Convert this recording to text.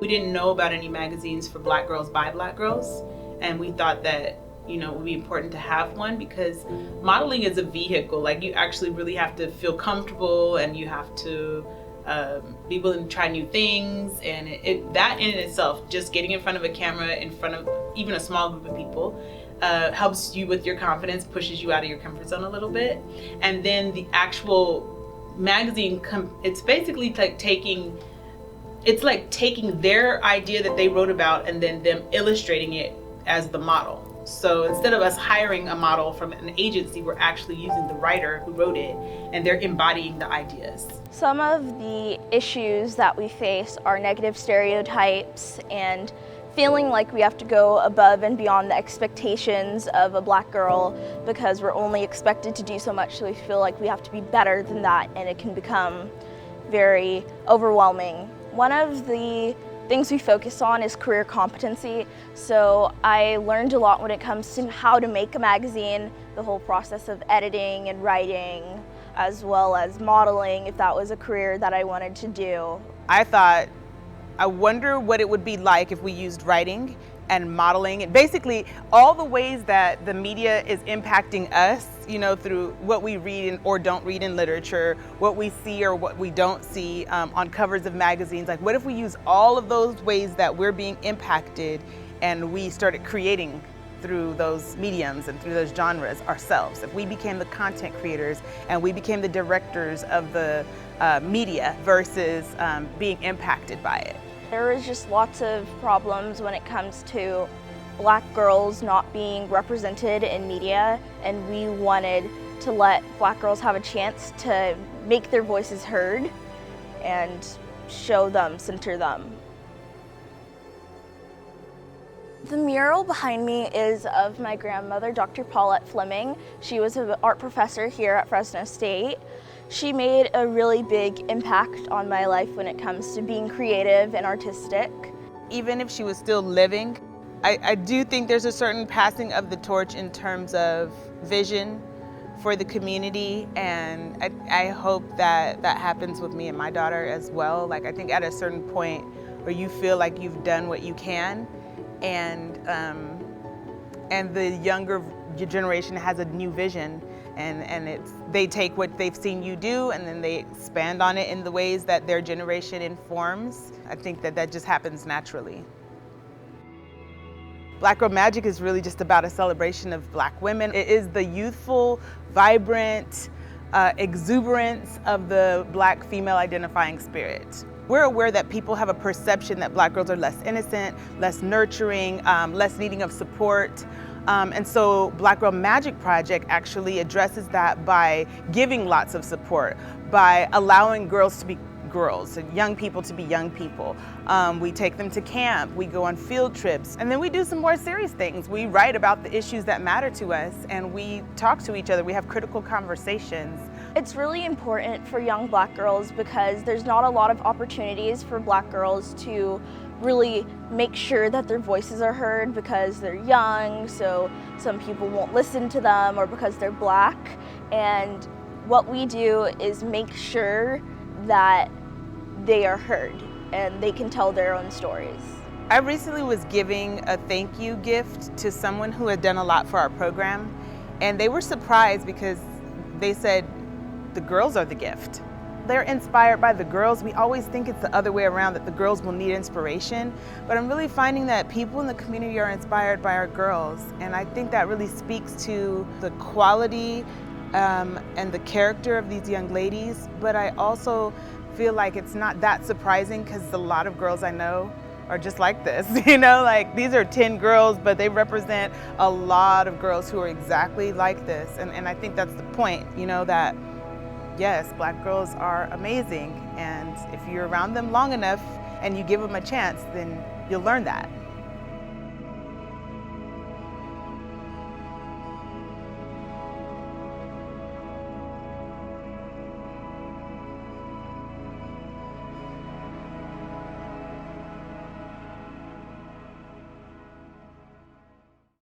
we didn't know about any magazines for Black girls by Black girls, and we thought that it would be important to have one because modeling is a vehicle. Like, you actually really have to feel comfortable, and you have to be willing to try new things, and that in itself, just getting in front of a camera in front of even a small group of people, helps you with your confidence, pushes you out of your comfort zone a little bit. And then the actual magazine, it's basically like taking their idea that they wrote about and then them illustrating it as the model. So instead of us hiring a model from an agency, we're actually using the writer who wrote it, and they're embodying the ideas. Some of the issues that we face are negative stereotypes and feeling like we have to go above and beyond the expectations of a Black girl because we're only expected to do so much, so we feel like we have to be better than that, and it can become very overwhelming. One of the things we focus on is career competency. So I learned a lot when it comes to how to make a magazine, the whole process of editing and writing, as well as modeling, if that was a career that I wanted to do. I thought, I wonder what it would be like if we used writing and modeling, and basically all the ways that the media is impacting us, through what we read or don't read in literature, what we see or what we don't see on covers of magazines. Like, what if we use all of those ways that we're being impacted and we started creating through those mediums and through those genres ourselves? If we became the content creators and we became the directors of the media versus being impacted by it. There is just lots of problems when it comes to Black girls not being represented in media, and we wanted to let Black girls have a chance to make their voices heard and show them, center them. The mural behind me is of my grandmother, Dr. Paulette Fleming. She was an art professor here at Fresno State. She made a really big impact on my life when it comes to being creative and artistic. Even if she was still living, I do think there's a certain passing of the torch in terms of vision for the community, and I hope that that happens with me and my daughter as well. Like, I think at a certain point where you feel like you've done what you can, and the younger generation has a new vision, and they take what they've seen you do and then they expand on it in the ways that their generation informs. I think that just happens naturally. Black Girl Magic is really just about a celebration of Black women. It is the youthful, vibrant exuberance of the Black female identifying spirit. We're aware that people have a perception that Black girls are less innocent, less nurturing, less needing of support. And so Black Girl Magic Project actually addresses that by giving lots of support, by allowing girls to be girls and young people to be young people. We take them to camp, we go on field trips, and then we do some more serious things. We write about the issues that matter to us, and we talk to each other, we have critical conversations. It's really important for young Black girls because there's not a lot of opportunities for Black girls to really make sure that their voices are heard because they're young, so some people won't listen to them, or because they're Black. And what we do is make sure that they are heard and they can tell their own stories. I recently was giving a thank you gift to someone who had done a lot for our program, and they were surprised because they said, the girls are the gift. They're inspired by the girls. We always think it's the other way around, that the girls will need inspiration, but I'm really finding that people in the community are inspired by our girls, and I think that really speaks to the quality and the character of these young ladies. But I also feel like it's not that surprising because a lot of girls I know are just like this, like these are 10 girls, but they represent a lot of girls who are exactly like this. And I think that's the point, that yes, Black girls are amazing, and if you're around them long enough and you give them a chance, then you'll learn that.